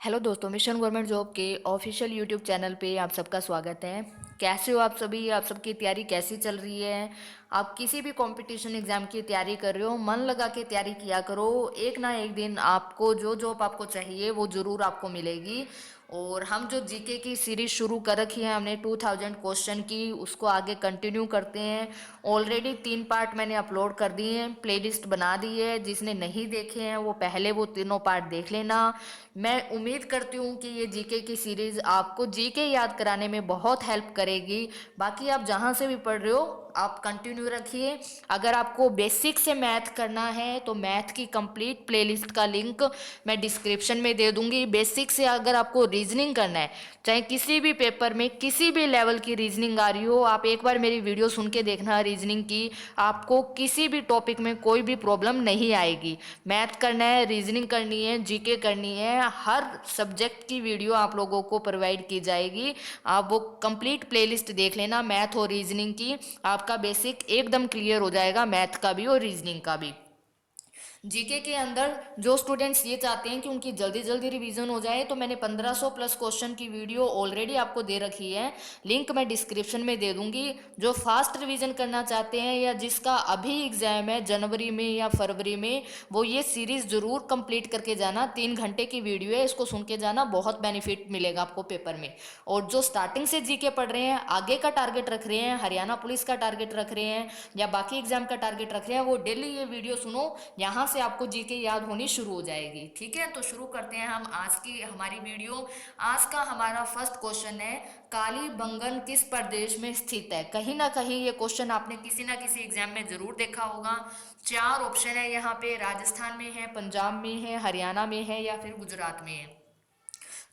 Hello दोस्तों, mission government job के official YouTube channel पे आप सबका स्वागत है। कैसे हो आप सभी? आप सबकी तैयारी कैसी चल रही है? आप किसी भी कंपटीशन एग्जाम की तैयारी कर रहे हो, मन लगा के तैयारी किया करो। एक ना एक दिन आपको जो जॉब आपको चाहिए वो ज़रूर आपको मिलेगी। और हम जो जीके की सीरीज शुरू कर रखी है हमने 2000 क्वेश्चन की, उसको आगे कंटिन्यू करते हैं। ऑलरेडी 3 पार्ट मैंने अपलोड कर दिए हैं, प्लेलिस्ट बना दी है। जिसने नहीं देखे हैं वो पहले वो तीनों पार्ट देख लेना। मैं उम्मीद करती हूँ कि ये जीके की सीरीज आपको जीके याद कराने में बहुत हेल्प करेगी। बाकी आप जहाँ से भी पढ़ रहे हो आप कंटिन्यू रखिए। अगर आपको बेसिक से मैथ करना है तो मैथ की कंप्लीट प्लेलिस्ट का लिंक मैं डिस्क्रिप्शन में दे दूंगी। बेसिक से अगर आपको रीजनिंग करना है, चाहे किसी भी पेपर में किसी भी लेवल की रीजनिंग आ रही हो, आप एक बार मेरी वीडियो सुन के देखना रीजनिंग की। आपको किसी भी टॉपिक में कोई भी प्रॉब्लम नहीं आएगी। मैथ करना है, रीजनिंग करनी है, जीके करनी है, हर सब्जेक्ट की वीडियो आप लोगों को प्रोवाइड की जाएगी। आप वो कंप्लीट प्लेलिस्ट देख लेना मैथ और रीजनिंग की। आपका बेसिक एकदम क्लियर हो जाएगा, मैथ का भी और रीजनिंग का भी। जीके के अंदर जो स्टूडेंट्स ये चाहते हैं कि उनकी जल्दी जल्दी रिवीजन हो जाए, तो मैंने 1500 प्लस क्वेश्चन की वीडियो ऑलरेडी आपको दे रखी है। लिंक मैं डिस्क्रिप्शन में दे दूंगी। जो फास्ट रिवीजन करना चाहते हैं या जिसका अभी एग्जाम है जनवरी में या फरवरी में, वो ये सीरीज जरूर कंप्लीट करके जाना। 3 घंटे की वीडियो है, इसको सुन के जाना, बहुत बेनिफिट मिलेगा आपको पेपर में। और जो स्टार्टिंग से जीके पढ़ रहे हैं, आगे का टारगेट रख रहे हैं, हरियाणा पुलिस का टारगेट रख रहे हैं या बाकी एग्जाम का टारगेट रख रहे हैं, वो डेली ये वीडियो सुनो। यहाँ से आपको जीके याद होनी शुरू हो जाएगी। ठीक है, तो शुरू करते हैं हम आज की हमारी वीडियो। आज का हमारा फर्स्ट क्वेश्चन है, कालीबंगन किस प्रदेश में स्थित है? कहीं ना कहीं ये क्वेश्चन आपने किसी ना किसी एग्जाम में जरूर देखा होगा। 4 ऑप्शन है यहाँ पे, राजस्थान में है, पंजाब में है, हरियाणा में है या फिर गुजरात में है।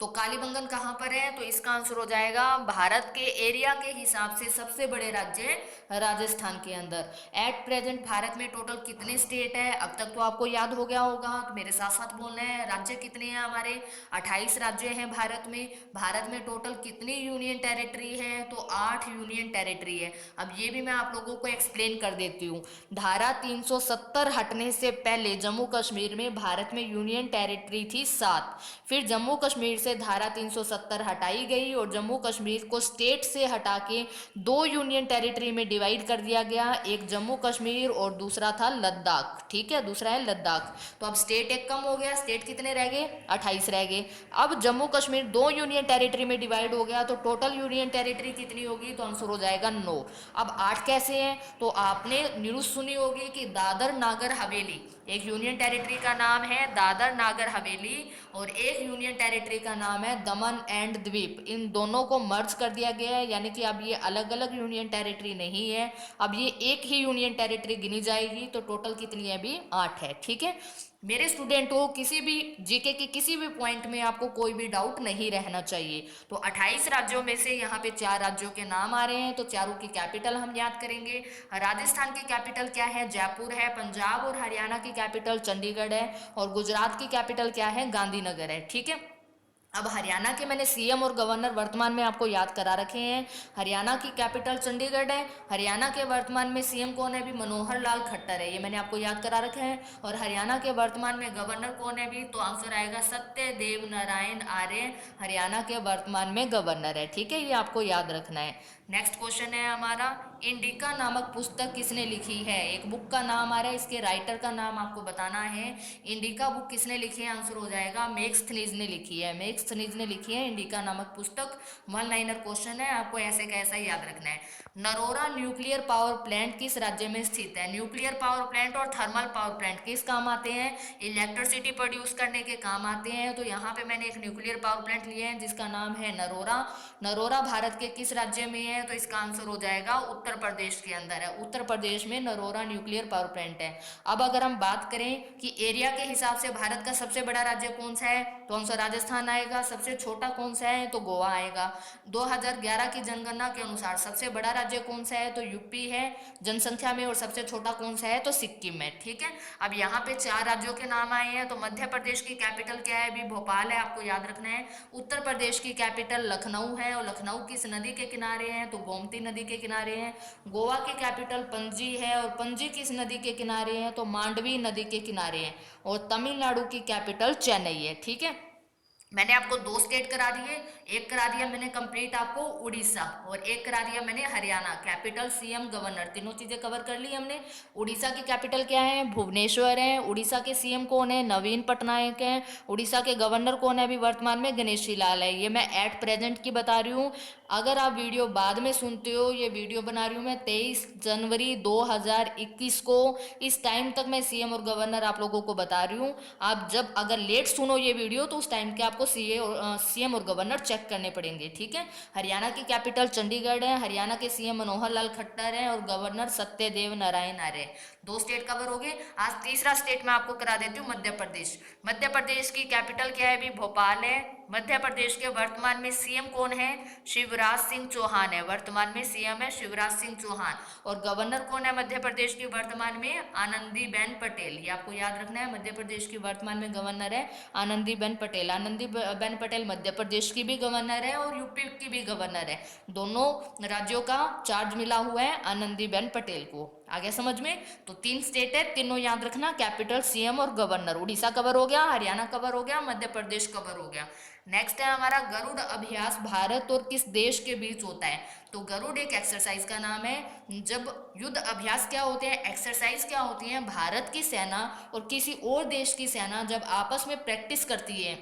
तो कालीबंगन कहाँ पर है? तो इसका आंसर हो जाएगा भारत के एरिया के हिसाब से सबसे बड़े राज्य राजस्थान के अंदर। एट प्रेजेंट भारत में टोटल कितने स्टेट है? अब तक तो आपको याद हो गया होगा, तो मेरे साथ साथ बोलना है। राज्य कितने हैं हमारे? 28 राज्य हैं भारत में। भारत में टोटल कितनी यूनियन टेरिटरी है? तो 8 यूनियन टेरिटरी है। अब ये भी मैं आप लोगों को एक्सप्लेन कर देती हूँ। धारा 370 हटने से पहले जम्मू कश्मीर में भारत में यूनियन टेरिटरी थी 7। फिर जम्मू कश्मीर से धारा 370 हटाई गई और जम्मू कश्मीर को स्टेट से हटा के 2 यूनियन टेरिटरी में डिवाइड कर दिया गया। एक जम्मू कश्मीर और दूसरा था लद्दाख। ठीक है, दूसरा है लद्दाख। तो अब स्टेट एक कम हो गया, स्टेट कितने रह गए? 28 रह गए। अब जम्मू कश्मीर 2 यूनियन टेरिटरी में डिवाइड हो गया, तो टोटल यूनियन टेरिटरी कितनी होगी? तो आंसर हो जाएगा 9। अब 8 कैसे है? तो आपने न्यूज सुनी होगी कि दादर नागर हवेली, एक यूनियन टेरिटरी का नाम है दादर नागर हवेली और एक यूनियन टेरिटरी का नाम है दमन एंड द्वीप। इन दोनों को मर्ज कर दिया गया है, यानी कि अब ये अलग अलग यूनियन टेरिटरी नहीं है, अब ये एक ही यूनियन टेरिटरी गिनी जाएगी। तो टोटल कितनी है? अभी 8 है। ठीक है मेरे स्टूडेंट हो, किसी भी जीके के किसी भी पॉइंट में आपको कोई भी डाउट नहीं रहना चाहिए। तो 28 राज्यों में से यहाँ पे 4 राज्यों के नाम आ रहे हैं, तो चारों की कैपिटल हम याद करेंगे। राजस्थान की कैपिटल क्या है? जयपुर है। पंजाब और हरियाणा की कैपिटल चंडीगढ़ है और गुजरात की कैपिटल क्या है? गांधीनगर है। ठीक है, अब हरियाणा के मैंने सीएम और गवर्नर वर्तमान में आपको याद करा रखे हैं। हरियाणा की कैपिटल चंडीगढ़ है। हरियाणा के वर्तमान में सीएम कौन है? भी मनोहर लाल खट्टर है, ये मैंने आपको याद करा रखे हैं। और हरियाणा के वर्तमान में गवर्नर कौन है? भी तो आंसर आएगा सत्यदेव नारायण आर्य, हरियाणा के वर्तमान में गवर्नर है। ठीक है, ये आपको याद रखना है। नेक्स्ट क्वेश्चन है हमारा, इंडिका नामक पुस्तक किसने लिखी है? एक बुक का नाम आ रहा है, इसके राइटर का नाम आपको बताना है। इंडिका बुक किसने लिखी है? आंसर हो जाएगा मेग्स्थनीज ने लिखी है। मेग्स्थनीज ने लिखी है इंडिका नामक पुस्तक। 1 लाइनर क्वेश्चन है, आपको ऐसे कैसा याद रखना है। नरोरा न्यूक्लियर पावर प्लांट किस राज्य में स्थित है? न्यूक्लियर पावर प्लांट और थर्मल पावर प्लांट किस काम आते हैं? इलेक्ट्रिसिटी प्रोड्यूस करने के काम आते हैं। तो यहाँ पे मैंने एक न्यूक्लियर पावर प्लांट लिया है जिसका नाम है नरोरा। नरोरा भारत के किस राज्य में है? तो इसका आंसर हो जाएगा उत्तर प्रदेश के अंदर है। उत्तर प्रदेश में नरोरा न्यूक्लियर पावर प्लांट है। अब अगर हम बात करें कि एरिया के हिसाब से भारत का सबसे बड़ा राज्य कौन सा है, तो आंसर राजस्थान आएगा। सबसे छोटा कौन सा है? तो गोवा आएगा। 2011 की जनगणना के अनुसार सबसे बड़ा राज्य कौन सा है? तो यूपी है जनसंख्या में। और सबसे छोटा कौन सा है? तो सिक्किम है। ठीक है, अब यहाँ पे 4 राज्यों के नाम आए हैं। तो मध्य प्रदेश की कैपिटल क्या है? भी भोपाल है, आपको याद रखना है। उत्तर प्रदेश की कैपिटल लखनऊ है और लखनऊ किस नदी के किनारे है? तो गोमती नदी के किनारे है। गोवा की कैपिटल पणजी है और पणजी किस नदी के किनारे है? तो मांडवी नदी के किनारे है। और तमिलनाडु की कैपिटल चेन्नई है। ठीक है, मैंने आपको दो स्टेट करा दिए, एक करा दिया मैंने कंप्लीट आपको उड़ीसा, और एक करा दिया मैंने हरियाणा। कैपिटल, सीएम, गवर्नर, तीनों चीजें कवर कर ली हमने। उड़ीसा की कैपिटल क्या है? भुवनेश्वर है। उड़ीसा के सीएम कौन है? नवीन पटनायक है। उड़ीसा के गवर्नर कौन है अभी वर्तमान में? गणेशी लाल है। ये मैं एट प्रेजेंट की बता रही हूँ। अगर आप वीडियो बाद में सुनते हो, ये वीडियो बना रही हूँ मैं 23 जनवरी 2021 को। इस टाइम तक मैं सीएम और गवर्नर आप लोगों को बता रही हूँ। आप जब अगर लेट सुनो ये वीडियो तो उस टाइम के आपको सीएम और गवर्नर चेक करने पड़ेंगे, ठीक है। हरियाणा की कैपिटल चंडीगढ़ है। हरियाणा के सीएम मनोहर लाल खट्टर हैं और गवर्नर सत्यदेव नारायण आर्य। दो स्टेट कवर हो गए। आज तीसरा स्टेट मैं आपको करा देती हूँ, मध्य प्रदेश। मध्य प्रदेश की कैपिटल क्या है? अभी भोपाल है। मध्य प्रदेश के वर्तमान में सीएम कौन है? शिवराज सिंह चौहान है। वर्तमान में सीएम है शिवराज सिंह चौहान। और गवर्नर कौन है मध्य प्रदेश की वर्तमान में? आनंदीबेन पटेल। ये आपको याद रखना है, मध्य प्रदेश की वर्तमान में गवर्नर है आनंदीबेन पटेल। आनंदीबेन पटेल मध्य प्रदेश की भी गवर्नर है और यूपी की भी गवर्नर है। दोनों राज्यों का चार्ज मिला हुआ है आनंदीबेन पटेल को। आ गया समझ में? तो तीन स्टेट है, तीनों याद रखना, कैपिटल, सीएम और गवर्नर। उड़ीसा कवर हो गया, हरियाणा कवर हो गया, मध्य प्रदेश कवर हो गया। नेक्स्ट है हमारा गरुड़ अभ्यास भारत और किस देश के बीच होता है? तो गरुड़ एक एक्सरसाइज का नाम है। जब युद्ध अभ्यास क्या होते हैं, एक्सरसाइज क्या होती है, भारत की सेना और किसी और देश की सेना जब आपस में प्रैक्टिस करती है,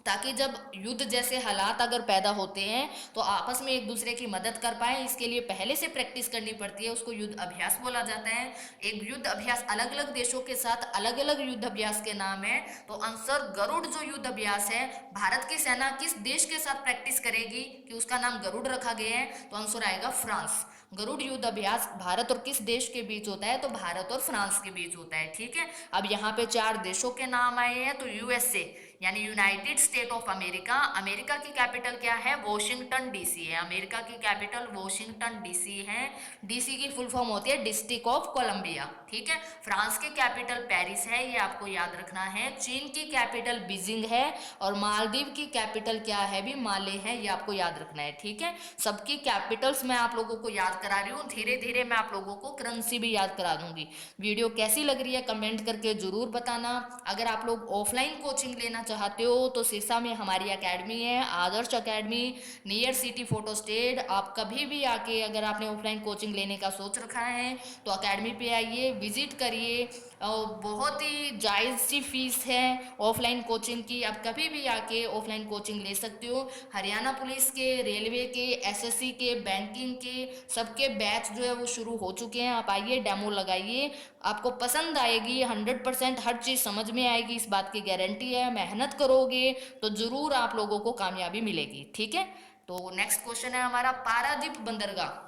ताकि जब युद्ध जैसे हालात अगर पैदा होते हैं तो आपस में एक दूसरे की मदद कर पाए, इसके लिए पहले से प्रैक्टिस करनी पड़ती है। उसको युद्ध अभ्यास बोला जाता है। एक युद्ध अभ्यास अलग अलग देशों के साथ अलग अलग युद्ध अभ्यास के नाम है। तो आंसर गरुड़ जो युद्ध अभ्यास है, भारत की सेना किस देश के साथ प्रैक्टिस करेगी कि उसका नाम गरुड़ रखा गया है, तो आंसर आएगा फ्रांस। गरुड़ युद्ध अभ्यास भारत और किस देश के बीच होता है? तो भारत और फ्रांस के बीच होता है, ठीक है। अब यहाँ पे चार देशों के नाम आए हैं। तो यूएसए यानी United state of America. America की कैपिटल क्या है? वॉशिंगटन डीसी है। अमेरिका की कैपिटल वॉशिंगटन डीसी है। डीसी की फुल फॉर्म होती है डिस्ट्रिक्ट ऑफ कोलंबिया, ठीक है। फ्रांस की कैपिटल पेरिस है, ये आपको याद रखना है। चीन की कैपिटल बीजिंग है। और मालदीव की कैपिटल क्या है? भी माले है, ये आपको याद रखना है, ठीक है। सबकी कैपिटल्स मैं आप लोगों को याद करा रही हूँ। धीरे धीरे मैं आप लोगों को करेंसी भी याद करा दूंगी। वीडियो कैसी लग रही है कमेंट करके जरूर बताना। अगर आप लोग ऑफलाइन कोचिंग लेना चाहते हो तो सिरसा में हमारी एकेडमी है, Adarsh academy, near city photostat. आप कभी भी आके अगर आपने ऑफलाइन कोचिंग लेने का सोच रखा है तो एकेडमी पे आइए, विजिट करिए। और बहुत ही जायज़ सी फीस है ऑफलाइन कोचिंग की। आप कभी भी आके ऑफलाइन कोचिंग ले सकते हो। हरियाणा पुलिस के, रेलवे के, एसएससी के, बैंकिंग के सबके बैच जो है वो शुरू हो चुके हैं। आप आइए, डेमो लगाइए, आपको पसंद आएगी। 100% हर चीज़ समझ में आएगी, इस बात की गारंटी है। मेहनत करोगे तो ज़रूर आप लोगों को कामयाबी मिलेगी, ठीक है। तो नेक्स्ट क्वेश्चन है हमारा, पारादीप बंदरगाह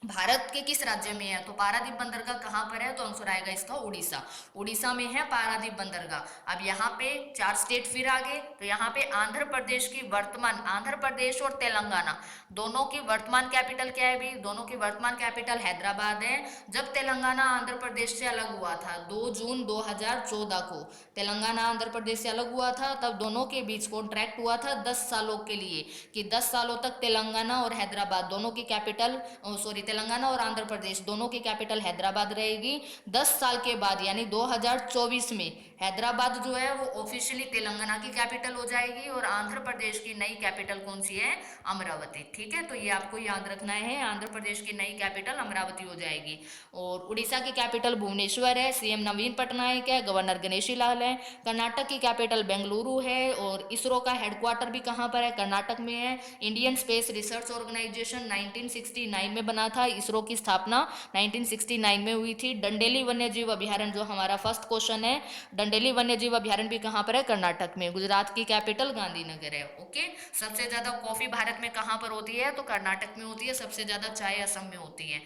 भारत के किस राज्य में है? तो पारादीप बंदरगाह कहाँ पर है? तो आंसर आएगा इसका उड़ीसा। उड़ीसा में है पारादीप बंदरगाह। अब यहाँ पे चार स्टेट फिर आ गए। तो यहाँ पे आंध्र प्रदेश की वर्तमान, आंध्र प्रदेश और तेलंगाना दोनों की वर्तमान कैपिटल क्या है? भी दोनों की वर्तमान कैपिटल हैदराबाद है। जब तेलंगाना आंध्र प्रदेश से अलग हुआ था 2 जून 2014 को, तेलंगाना आंध्र प्रदेश से अलग हुआ था, तब दोनों के बीच कॉन्ट्रैक्ट हुआ था 10 सालों के लिए कि 10 सालों तक तेलंगाना और हैदराबाद दोनों की कैपिटल, सॉरी, तेलंगाना और आंध्र प्रदेश दोनों की कैपिटल हैदराबाद रहेगी। 10 साल के बाद यानी 2024 में हैदराबाद जो है वो ऑफिशियली तेलंगाना की कैपिटल हो जाएगी और आंध्र प्रदेश की नई कैपिटल कौन सी है? अमरावती, ठीक है। तो ये आपको याद रखना है, आंध्र प्रदेश की नई कैपिटल अमरावती हो जाएगी। और उड़ीसा की कैपिटल भुवनेश्वर है, सीएम नवीन पटनायक है, गवर्नर गणेशी लाल है। कर्नाटक की कैपिटल बेंगलुरु है। और इसरो का हेडक्वार्टर भी कहाँ पर है? कर्नाटक में है। इंडियन स्पेस रिसर्च ऑर्गेनाइजेशन 1969 में बना था। इसरो की स्थापना 1969 में हुई थी। डंडेली वन्यजीव अभ्यारण्य जो हमारा फर्स्ट क्वेश्चन है, डंडेली वन्यजीव अभ्यारण्य भी कहाँ पर है? कर्नाटक में। गुजरात की कैपिटल गांधीनगर है, ओके। सबसे ज्यादा कॉफी भारत में कहाँ पर होती है? तो कर्नाटक में होती है। सबसे ज्यादा चाय असम में होती है।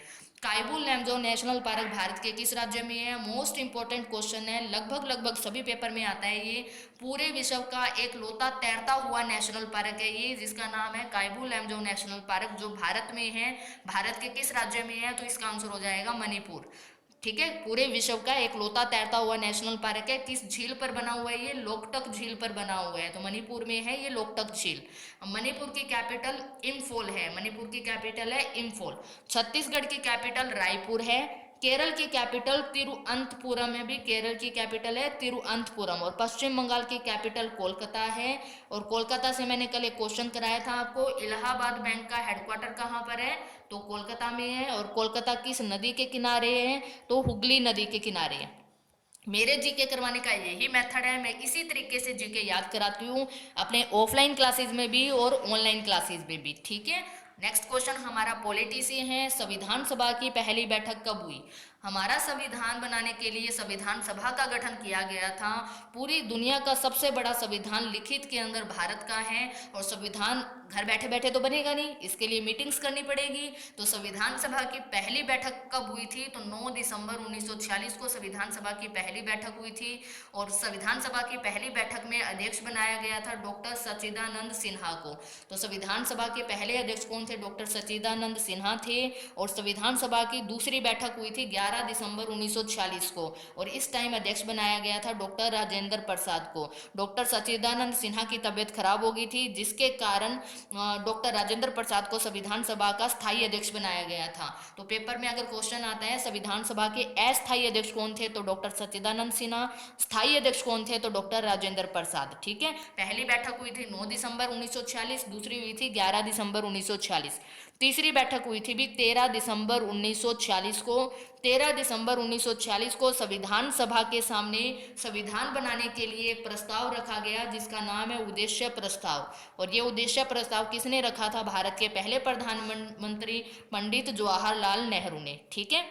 काइबुल लैमजो नेशनल पार्क भारत के किस राज्य में है? मोस्ट इंपॉर्टेंट क्वेश्चन है, लगभग लगभग सभी पेपर में आता है ये। पूरे विश्व का एक लौता तैरता हुआ नेशनल पार्क है ये, जिसका नाम है काइबुल लैमजो नेशनल पार्क, जो भारत में है। भारत के किस राज्य में है? तो इसका आंसर हो जाएगा मणिपुर, ठीक है। पूरे विश्व का एक लौता तैरता हुआ नेशनल पार्क है। किस झील पर बना हुआ है? ये लोकटक झील पर बना हुआ है। तो मणिपुर में है ये लोकटक झील। मणिपुर की कैपिटल इम्फॉल है। मणिपुर की कैपिटल है इम्फॉल। छत्तीसगढ़ की कैपिटल रायपुर है। केरल की कैपिटल तिरुअनंतपुरम है भी, केरल की कैपिटल है तिरुअनंतपुरम। और पश्चिम बंगाल की कैपिटल कोलकाता है। और कोलकाता से मैंने कल एक क्वेश्चन कराया था आपको, इलाहाबाद बैंक का हेडक्वार्टर कहाँ पर है, तो कोलकाता में है। और कोलकाता किस नदी के किनारे है, तो हुगली नदी के किनारे है। मेरे जीके करवाने का यही मेथड है, मैं इसी तरीके से जीके याद कराती हूँ अपने ऑफलाइन क्लासेस में भी और ऑनलाइन क्लासेस में भी, ठीक है। नेक्स्ट क्वेश्चन हमारा पॉलिटी से है, संविधान सभा की पहली बैठक कब हुई। हमारा संविधान बनाने के लिए संविधान सभा का गठन किया गया था। पूरी दुनिया का सबसे बड़ा संविधान लिखित के अंदर भारत का है। और संविधान घर बैठे बैठे तो बनेगा नहीं, इसके लिए मीटिंग्स करनी पड़ेगी। तो संविधान सभा की पहली बैठक कब हुई थी, तो 9 दिसंबर 1946 को संविधान सभा की पहली बैठक हुई थी। और संविधान सभा की पहली बैठक में अध्यक्ष बनाया गया था डॉक्टर सच्चिदानंद सिन्हा को। तो संविधान सभा के पहले अध्यक्ष कौन थे, डॉक्टर सच्चिदानंद सिन्हा थे। और संविधान सभा की दूसरी बैठक हुई थी 11 दिसंबर 1946 को। और इस टाइम अध्यक्ष बनाया गया था डॉक्टर राजेंद्र प्रसाद को। डॉक्टर सच्चिदानंद सिन्हा की तबीयत खराब हो गई थी, जिसके कारण डॉक्टर राजेंद्र प्रसाद को संविधान सभा का स्थायी अध्यक्ष बनाया गया था। तो पेपर में अगर क्वेश्चन आता है संविधान सभा के अस्थायी अध्यक्ष कौन थे, तो डॉक्टर सच्चिदानंद सिन्हा। स्थायी अध्यक्ष कौन थे, तो डॉक्टर राजेंद्र प्रसाद, ठीक है। पहली बैठक हुई थी 9 दिसंबर 1946, दूसरी हुई थी 11 दिसंबर 1946। तीसरी बैठक हुई थी भी 13 दिसंबर 1946 को। 13 दिसंबर 1946 को संविधान सभा के सामने संविधान बनाने के लिए एक प्रस्ताव रखा गया, जिसका नाम है उद्देश्य प्रस्ताव। और ये उद्देश्य प्रस्ताव किसने रखा था, भारत के पहले प्रधानमंत्री पंडित जवाहरलाल नेहरू ने, ठीक है।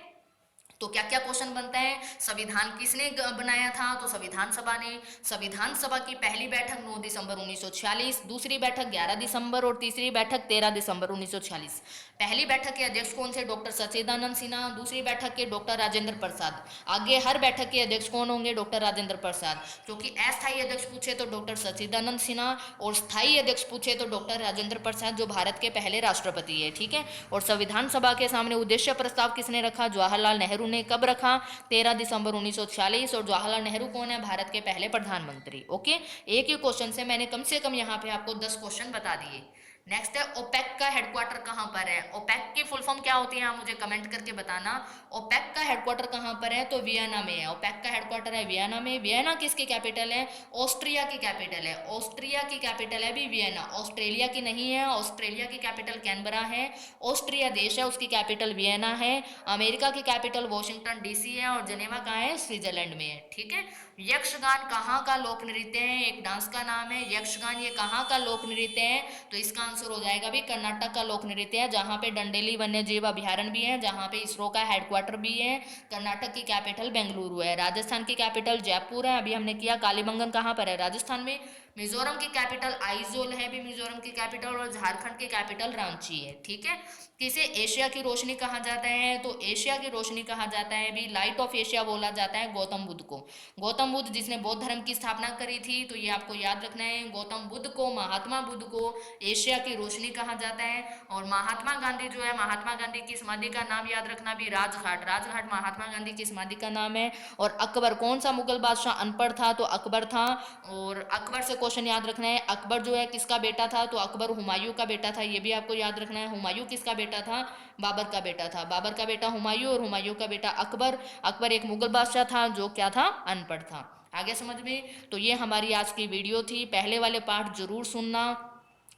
तो क्या क्या क्वेश्चन बनता है, संविधान किसने बनाया था, तो संविधान सभा ने। संविधान सभा की पहली बैठक 9 दिसंबर 1946, दूसरी बैठक 11 दिसंबर और तीसरी बैठक 13 दिसंबर 1946। पहली बैठक के अध्यक्ष कौन थे, डॉक्टर सच्चिदानंद सिन्हा। दूसरी बैठक के डॉक्टर राजेंद्र प्रसाद। आगे हर बैठक के अध्यक्ष कौन होंगे, डॉक्टर राजेंद्र प्रसाद। क्योंकि अस्थायी अध्यक्ष पूछे तो डॉक्टर सच्चिदानंद सिन्हा, और स्थायी अध्यक्ष पूछे तो डॉक्टर राजेंद्र प्रसाद, जो भारत के पहले राष्ट्रपति है, ठीक है। और संविधान सभा के सामने उद्देश्य प्रस्ताव किसने रखा, जवाहरलाल नेहरू ने। कब रखा, 13 दिसंबर 1946। और जवाहरलाल नेहरू कौन है, भारत के पहले प्रधानमंत्री, ओके। एक ही क्वेश्चन से कम से कम यहाँ पे आपको 10 क्वेश्चन बता दिए। नेक्स्ट है ओपेक का हेडक्वार्टर कहाँ पर है। ओपेक की फुल फॉर्म क्या होती है, आप मुझे कमेंट करके बताना। ओपेक का हेडक्वार्टर कहाँ पर है, तो वियना में है। ओपेक का हेडक्वार्टर है वियना में। वियना किसकी कैपिटल है, ऑस्ट्रिया की कैपिटल है। ऑस्ट्रिया की कैपिटल है भी वियना, ऑस्ट्रेलिया की नहीं है। ऑस्ट्रेलिया की कैपिटल कैनबरा है। ऑस्ट्रिया देश है, उसकी कैपिटल वियना है। अमेरिका की कैपिटल वॉशिंगटन डीसी है। और जनेवा कहाँ है, स्विट्जरलैंड में है, ठीक है। यक्षगान कहाँ का लोक नृत्य है, एक डांस का नाम है यक्षगान, ये कहाँ का लोक नृत्य है, तो इसका आंसर हो जाएगा भी कर्नाटक का लोक नृत्य है, जहाँ पे डंडेली वन्य जीव अभ्यारण्य भी है, जहाँ पे इसरो का हेडक्वार्टर भी है। कर्नाटक की कैपिटल बेंगलुरु है। राजस्थान की कैपिटल जयपुर है, अभी हमने किया। कालीबंगन कहाँ पर है, राजस्थान में। मिजोरम की कैपिटल आइजोल है भी, मिजोरम की कैपिटल। और झारखंड की कैपिटल रांची है, ठीक है। किसे एशिया की रोशनी कहा जाता है, तो एशिया की रोशनी कहा जाता है भी, लाइट ऑफ एशिया बोला जाता है गौतम बुद्ध को। गौतम बुद्ध जिसने बौद्ध धर्म की स्थापना करी थी, तो ये आपको याद रखना है। गौतम बुद्ध को, महात्मा बुद्ध को एशिया की रोशनी कहा जाता है। और महात्मा गांधी जो है, महात्मा गांधी की समाधि का नाम याद रखना भी, राजघाट। राजघाट महात्मा गांधी की समाधि का नाम है। और अकबर, कौन सा मुगल बादशाह अनपढ़ था, तो अकबर था। और अकबर से क्वेश्चन याद रखना है, अकबर जो है किसका बेटा था, तो अकबर हुमायूं का बेटा था, ये भी आपको याद रखना है। हुमायूं किसका बेटा था, बाबर का बेटा था। बाबर का बेटा हुमायूं और हुमायूं का बेटा अकबर। अकबर एक मुगल बादशाह था जो क्या था, अनपढ़ था। आगे समझ में। तो ये हमारी आज की वीडियो थी। पहले वाले पार्ट जरूर सुनना,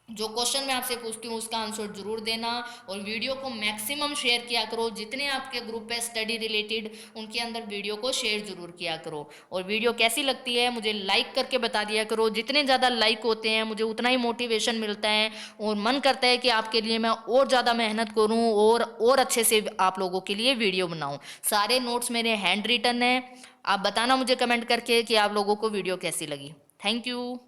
जो क्वेश्चन मैं आपसे पूछती हूँ उसका आंसर जरूर देना। और वीडियो को मैक्सिमम शेयर किया करो, जितने आपके ग्रुप है स्टडी रिलेटेड उनके अंदर वीडियो को शेयर जरूर किया करो। और वीडियो कैसी लगती है मुझे लाइक करके बता दिया करो, जितने ज़्यादा लाइक होते हैं मुझे उतना ही मोटिवेशन मिलता है और मन करता है कि आपके लिए मैं और ज़्यादा मेहनत करूँ और अच्छे से आप लोगों के लिए वीडियो बनाऊँ। सारे नोट्स मेरे हैंड रिटन है। आप बताना मुझे कमेंट करके कि आप लोगों को वीडियो कैसी लगी। Thank you.